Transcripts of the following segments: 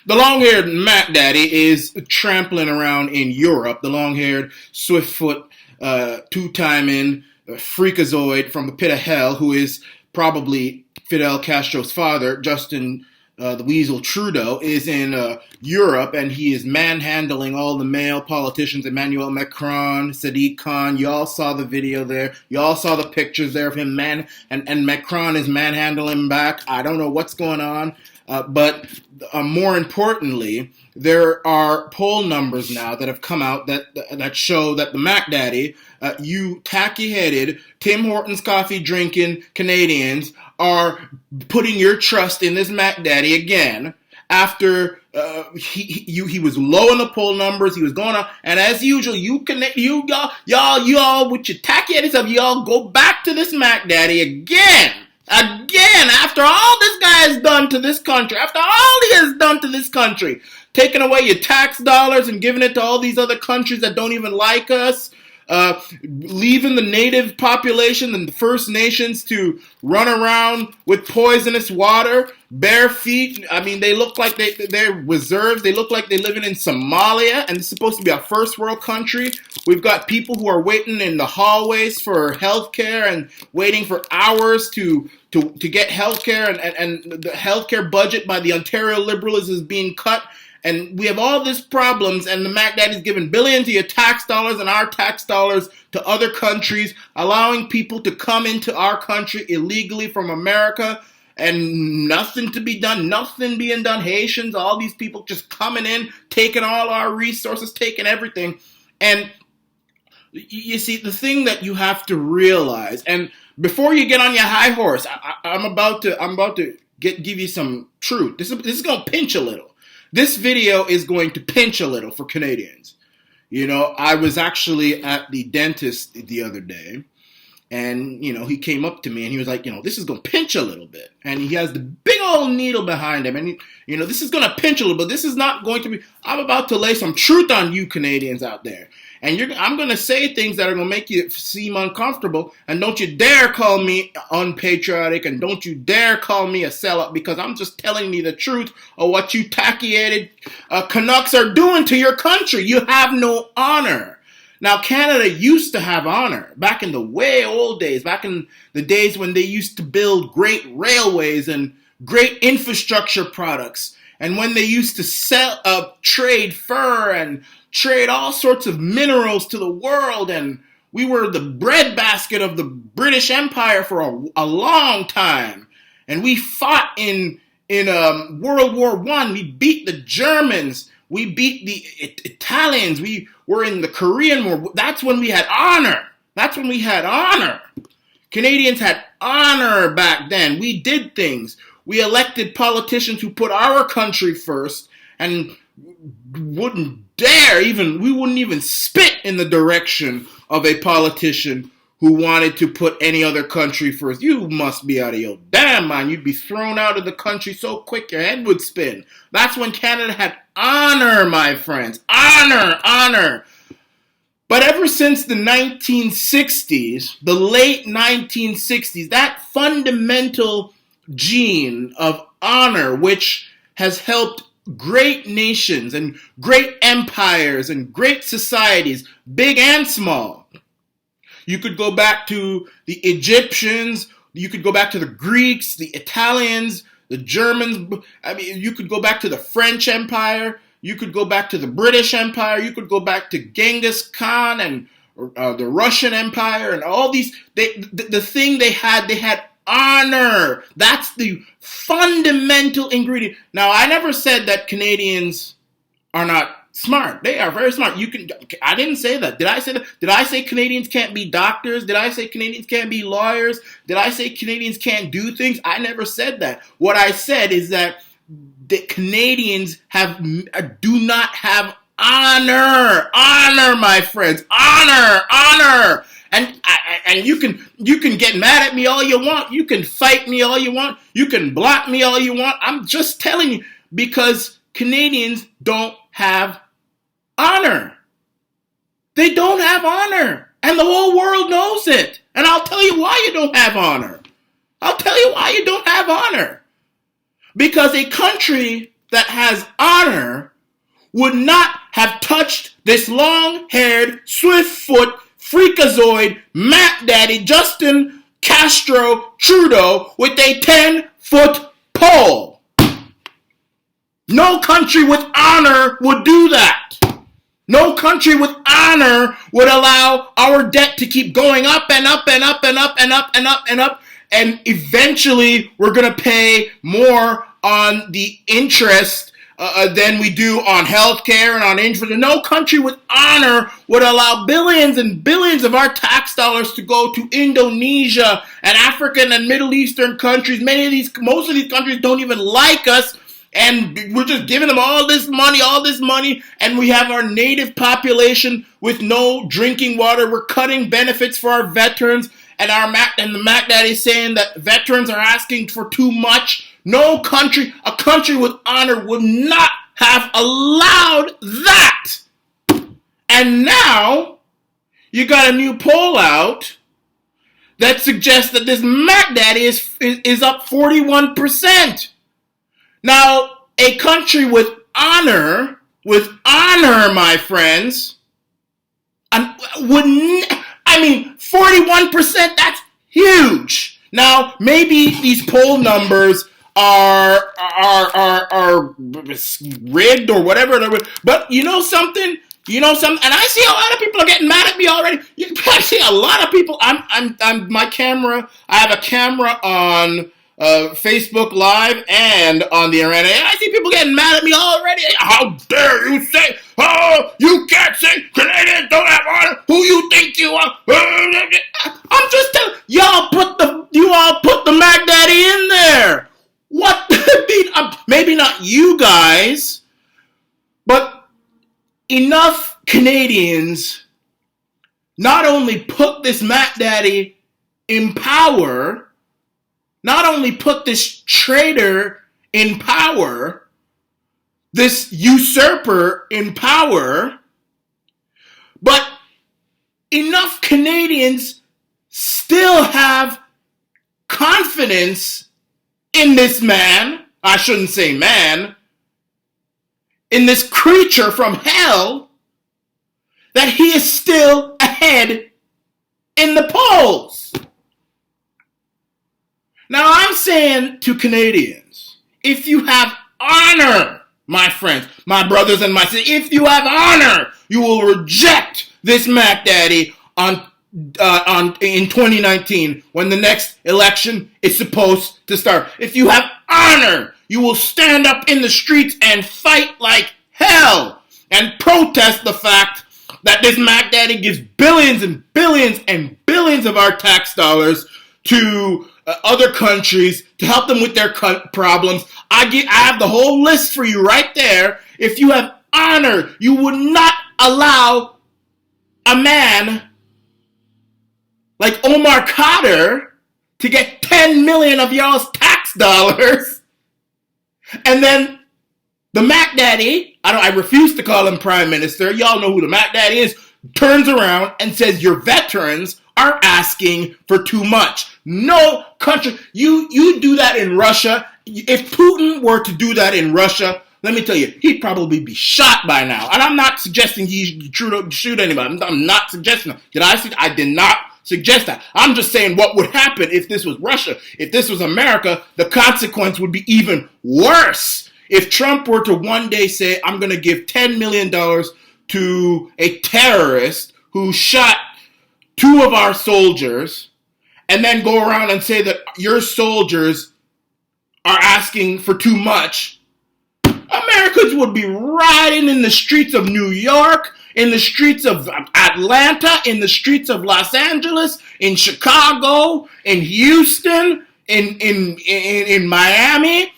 The long-haired Macdaddy is trampling around in Europe. The long-haired, swift-foot, two-timing freakazoid from the pit of hell, who is probably Fidel Castro's father, Justin the Weasel Trudeau, is in Europe, and he is manhandling all the male politicians, Emmanuel Macron, Sadiq Khan. Y'all saw the video there. Y'all saw the pictures there of him, and Macron is manhandling him back. I don't know what's going on, but more importantly, there are poll numbers now that have come out that show that the Macdaddy, you tacky-headed, Tim Hortons coffee drinking Canadians, are putting your trust in this Macdaddy again after he was low in the poll numbers. He was going up, and as usual, y'all with your tacky headed stuff, y'all go back to this Macdaddy again, after all this guy has done to this country, taking away your tax dollars and giving it to all these other countries that don't even like us. Leaving the native population and the First Nations to run around with poisonous water, bare feet. I mean, they look like they're reserves. They look like they're living in Somalia, and it's supposed to be a first world country. We've got people who are waiting in the hallways for healthcare and waiting for hours to get healthcare, and the healthcare budget by the Ontario Liberals is being cut. And we have all these problems, and the Macdaddy's giving billions of your tax dollars and our tax dollars to other countries, allowing people to come into our country illegally from America, and nothing to be done, nothing being done. Haitians, all these people just coming in, taking all our resources, taking everything. And you see, the thing that you have to realize, and before you get on your high horse, I'm about to give you some truth. This is going to pinch a little. This video is going to pinch a little for Canadians. You know, I was actually at the dentist the other day, and, you know, he came up to me and he was like, you know, this is going to pinch a little bit. And he has the big old needle behind him. And, you know, this is going to pinch a little bit. This is not going to be, I'm about to lay some truth on you Canadians out there. And I'm going to say things that are going to make you seem uncomfortable. And don't you dare call me unpatriotic. And don't you dare call me a sellout. Because I'm just telling you the truth of what you tacky-headed Canucks are doing to your country. You have no honor. Now, Canada used to have honor. Back in the way old days. Back in the days when they used to build great railways and great infrastructure products. And when they used to trade fur and trade all sorts of minerals to the world, and we were the breadbasket of the British Empire for a long time, and we fought in World War I. We beat the Germans, we beat the Italians, we were in the Korean War. That's when we had honor. Canadians had honor back then. We did things. We elected politicians who put our country first, and we wouldn't even spit in the direction of a politician who wanted to put any other country first. You must be out of your damn mind. You'd be thrown out of the country so quick your head would spin. That's when Canada had honor, my friends. Honor. But ever since the 1960s, the late 1960s, that fundamental gene of honor, which has helped great nations and great empires and great societies, big and small. You could go back to the Egyptians, you could go back to the Greeks, the Italians, the Germans. I mean, you could go back to the French Empire, you could go back to the British Empire, you could go back to Genghis Khan and the Russian Empire and all these. The thing they had honor. That's the fundamental ingredient. Now, I never said that Canadians are not smart. They are very smart. I didn't say that. Did I say that? Did I say Canadians can't be doctors? Did I say Canadians can't be lawyers? Did I say Canadians can't do things? I never said that. What I said is that the Canadians do not have honor. Honor, my friends. Honor. And you can get mad at me all you want. You can fight me all you want. You can block me all you want. I'm just telling you, because Canadians don't have honor. They don't have honor. And the whole world knows it. And I'll tell you why you don't have honor. Because a country that has honor would not have touched this long-haired, swift-foot, freakazoid, Macdaddy, Justin Trudeau with a 10-foot pole. No country with honor would do that. No country with honor would allow our debt to keep going up and up and up and up and up and up and up, and eventually we're going to pay more on the interest than we do on healthcare and on interest. No country with honor would allow billions and billions of our tax dollars to go to Indonesia and African and Middle Eastern countries. Most of these countries don't even like us, and we're just giving them all this money, and we have our native population with no drinking water. We're cutting benefits for our veterans, and the Macdaddy is saying that veterans are asking for too much. A country with honor would not have allowed that. And now, you got a new poll out that suggests that this Macdaddy is up 41%. Now, a country with honor, my friends, 41%, that's huge. Now, maybe these poll numbers are rigged or whatever, but you know something, and I see a lot of people are getting mad at me already. I see a lot of people. I have a camera on Facebook Live and on the internet, and I see people getting mad at me already. How dare you say, oh, you can't say Canadians don't have honor? Who you think you are? I'm just telling you all put the Macdaddy in there. What? Maybe not you guys, but enough Canadians not only put this Macdaddy in power, not only put this traitor in power, this usurper in power, but enough Canadians still have confidence in this man, I shouldn't say man, in this creature from hell, that he is still ahead in the polls. Now I'm saying to Canadians, if you have honor, my friends, my brothers and my sisters, if you have honor, you will reject this Macdaddy in 2019 when the next election is supposed to start. If you have honor, you will stand up in the streets and fight like hell and protest the fact that this Macdaddy gives billions and billions and billions of our tax dollars to other countries to help them with their problems. I have the whole list for you right there. If you have honor, you would not allow a man like Omar Khadr to get 10 million of y'all's tax dollars, and then the Macdaddy, I refuse to call him prime minister, y'all know who the Macdaddy is, turns around and says your veterans are asking for too much. No country, you do that in Russia. If Putin were to do that in Russia, let me tell you, he'd probably be shot by now. And I'm not suggesting he shoot anybody. I'm not suggesting that. I did not suggest that. I'm just saying what would happen if this was Russia. If this was America, the consequence would be even worse. If Trump were to one day say, I'm going to give $10 million to a terrorist who shot 2 of our soldiers, and then go around and say that your soldiers are asking for too much, Americans would be rioting in the streets of New York, in the streets of Atlanta, in the streets of Los Angeles, in Chicago, in Houston, in Miami,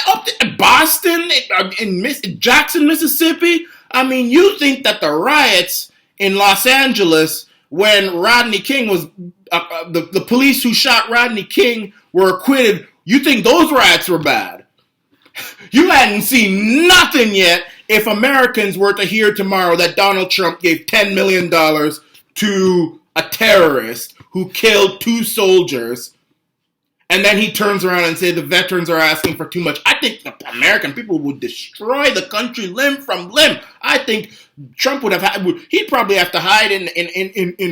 up to Boston, in Jackson, Mississippi. I mean, you think that the riots in Los Angeles when Rodney King was, the police who shot Rodney King were acquitted, you think those riots were bad? You hadn't seen nothing yet if Americans were to hear tomorrow that Donald Trump gave $10 million to a terrorist who killed 2 soldiers, And then he turns around and say the veterans are asking for too much. I think the American people would destroy the country limb from limb. I think Trump would have he'd probably have to hide in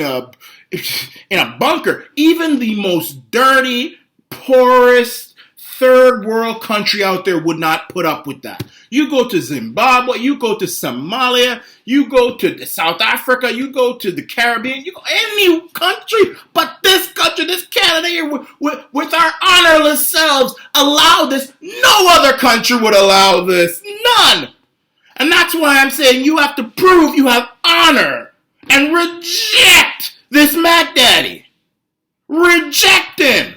a bunker. Even the most dirty, poorest, third world country out there would not put up with that. You go to Zimbabwe, you go to Somalia, you go to South Africa, you go to the Caribbean, you go any country, but this country, this Canada here, with our honorless selves, allow this. No other country would allow this. None. And that's why I'm saying you have to prove you have honor and reject this Macdaddy. Reject him.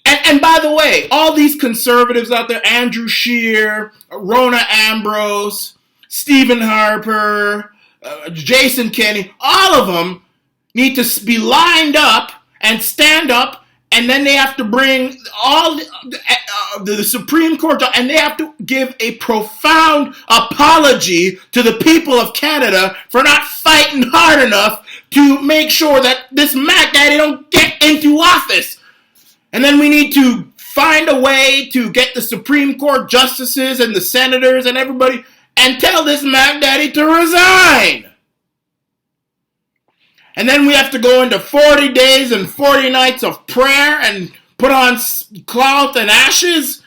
And by the way, all these conservatives out there, Andrew Scheer, Rona Ambrose, Stephen Harper, Jason Kenney, all of them need to be lined up and stand up, and then they have to bring all the Supreme Court, and they have to give a profound apology to the people of Canada for not fighting hard enough to make sure that this Macdaddy don't get into office. And then we need to find a way to get the Supreme Court justices and the senators and everybody and tell this Macdaddy to resign. And then we have to go into 40 days and 40 nights of prayer and put on cloth and ashes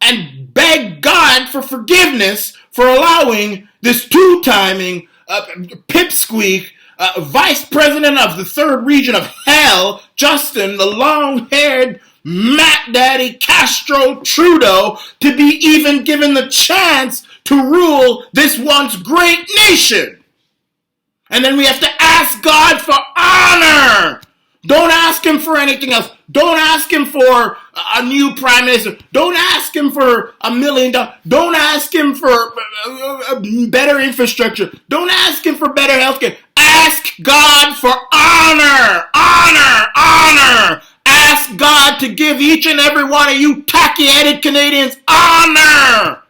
and beg God for forgiveness for allowing this two-timing pipsqueak vice president of the third region of hell, Justin, the long-haired Macdaddy Castro Trudeau, to be even given the chance to rule this once great nation. And then we have to ask God for honor. Don't ask him for anything else. Don't ask him for a new prime minister. Don't ask him for $1 million. Don't ask him for better infrastructure. Don't ask him for better healthcare. Ask God for honor. Honor. Honor. Ask God to give each and every one of you tacky-headed Canadians honor.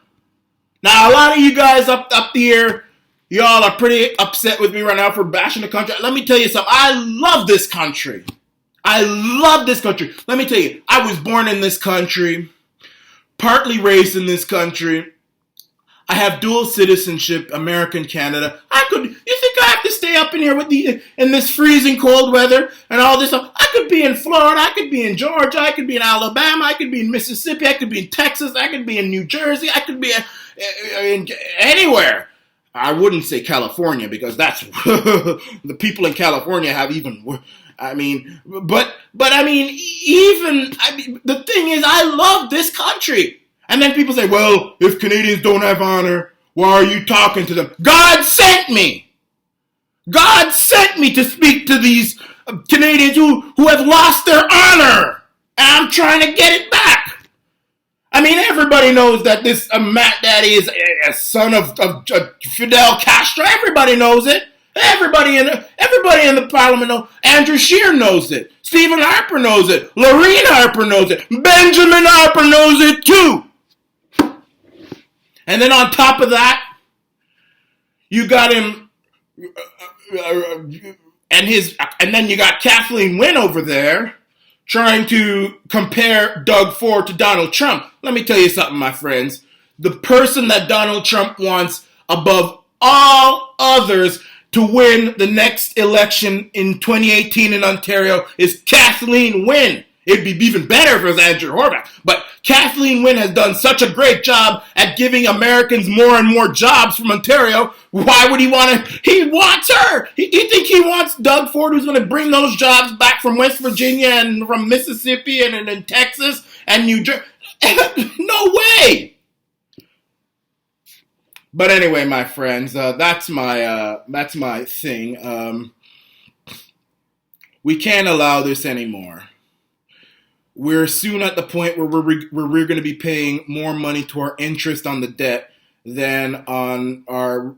Now, a lot of you guys up here, y'all are pretty upset with me right now for bashing the country. Let me tell you something. I love this country. I love this country. Let me tell you, I was born in this country, partly raised in this country. I have dual citizenship, American, Canada. You think I have to stay up in here in this freezing cold weather and all this stuff? I could be in Florida, I could be in Georgia, I could be in Alabama, I could be in Mississippi, I could be in Texas, I could be in New Jersey, I could be in anywhere. I wouldn't say California because that's the people in California have even. The thing is, I love this country. And then people say, well, if Canadians don't have honor, why are you talking to them? God sent me. God sent me to speak to these Canadians who have lost their honor. And I'm trying to get it back. I mean, everybody knows that this Macdaddy is a son of Fidel Castro. Everybody knows it. Everybody in the parliament knows. Andrew Scheer knows it. Stephen Harper knows it. Lorene Harper knows it. Benjamin Harper knows it too. And then on top of that, you got him, and then you got Kathleen Wynne over there trying to compare Doug Ford to Donald Trump. Let me tell you something, my friends. The person that Donald Trump wants above all others to win the next election in 2018 in Ontario is Kathleen Wynne. It'd be even better if it was Andrew Horvath. But Kathleen Wynne has done such a great job at giving Americans more and more jobs from Ontario. Why would he want to? He wants her. You think he wants Doug Ford, who's going to bring those jobs back from West Virginia and from Mississippi and Texas and New Jersey? No way. But anyway, my friends, that's my thing. We can't allow this anymore. We're soon at the point where we're going to be paying more money to our interest on the debt than on our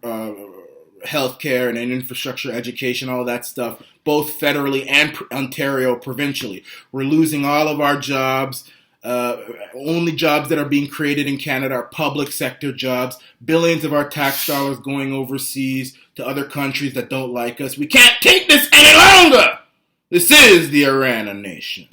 healthcare and infrastructure, education, all that stuff, both federally and Ontario provincially. We're losing all of our jobs. Only jobs that are being created in Canada are public sector jobs. Billions of our tax dollars going overseas to other countries that don't like us. We can't take this any longer. This is the Arana Nation.